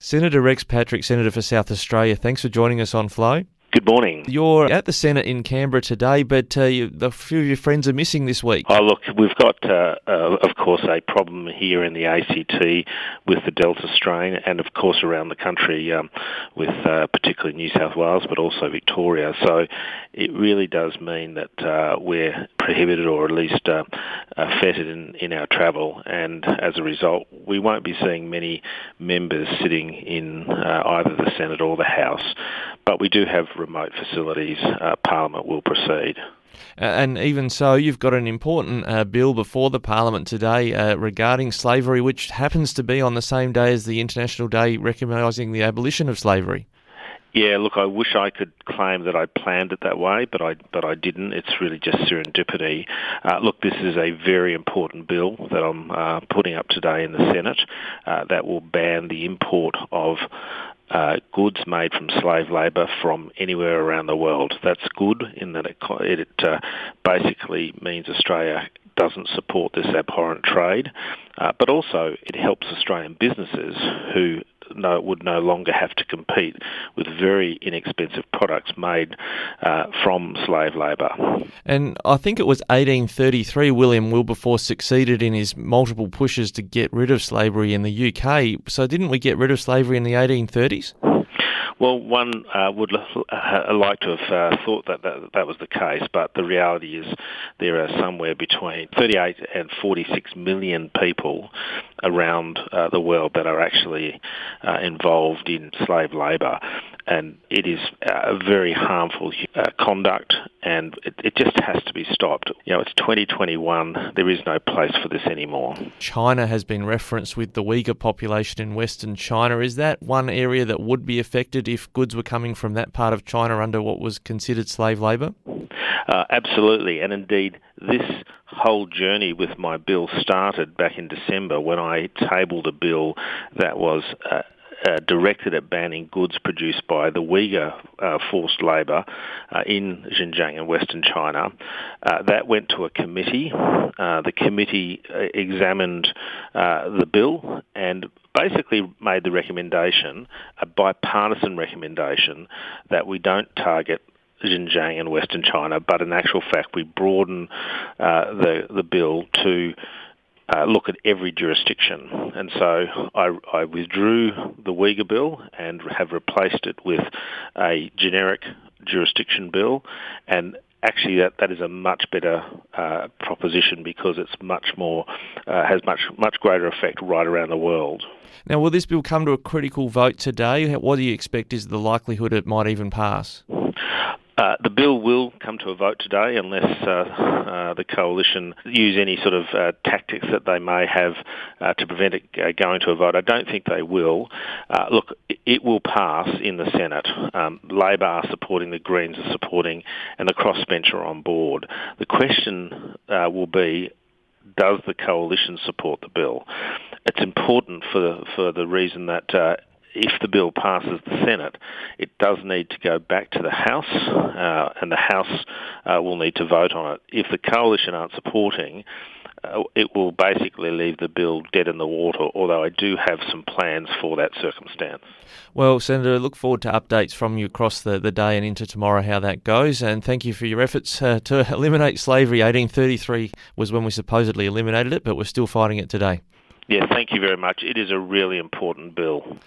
Senator Rex Patrick, Senator for South Australia, thanks for joining us on Flow. Good morning. You're at the Senate in Canberra today, but a few of your friends are missing this week. Oh, look, we've got, of course, a problem here in the ACT with the Delta strain and, of course, around the country with particularly New South Wales, but also Victoria. So it really does mean that we're prohibited or at least fettered in our travel, and as a result, we won't be seeing many members sitting in either the Senate or the House. But we do have remote facilities. Parliament will proceed. And even so, you've got an important bill before the Parliament today regarding slavery, which happens to be on the same day as the International Day recognising the abolition of slavery. Yeah, look, I wish I could claim that I planned it that way, but I didn't. It's really just serendipity. Look, this is a very important bill that I'm putting up today in the Senate that will ban the import of goods made from slave labour from anywhere around the world. That's good in that it basically means Australia doesn't support this abhorrent trade, but also it helps Australian businesses who would no longer have to compete with very inexpensive products made from slave labour. And I think it was 1833 William Wilberforce succeeded in his multiple pushes to get rid of slavery in the UK. So didn't we get rid of slavery in the 1830s? Well, one would like to have thought that was the case, but the reality is there are somewhere between 38 and 46 million people around the world that are actually involved in slave labour. And it is a very harmful conduct, and it just has to be stopped. You know, it's 2021. There is no place for this anymore. China has been referenced with the Uighur population in Western China. Is that one area that would be affected if goods were coming from that part of China under what was considered slave labour? Absolutely, and indeed this whole journey with my bill started back in December when I tabled a bill that was directed at banning goods produced by the Uighur forced labour in Xinjiang and Western China. That went to a committee. The committee examined the bill and basically made the recommendation, a bipartisan recommendation, that we don't target Xinjiang and Western China, but in actual fact we broaden the bill to look at every jurisdiction. And so I withdrew the Uighur bill and have replaced it with a generic jurisdiction bill, and actually that is a much better proposition because it's much more has much greater effect right around the world. Now, will this bill come to a critical vote today? What do you expect is the likelihood it might even pass? The bill will come to a vote today unless the coalition use any sort of tactics that they may have to prevent it going to a vote. I don't think they will. Look, it will pass in the Senate. Labor are supporting, the Greens are supporting, and the crossbench are on board. The question will be, does the coalition support the bill? It's important for the reason that if the bill passes the Senate, it does need to go back to the House, and the House will need to vote on it. If the coalition aren't supporting, it will basically leave the bill dead in the water, although I do have some plans for that circumstance. Well, Senator, I look forward to updates from you across the day and into tomorrow how that goes, and thank you for your efforts to eliminate slavery. 1833 was when we supposedly eliminated it, but we're still fighting it today. Yeah, thank you very much. It is a really important bill.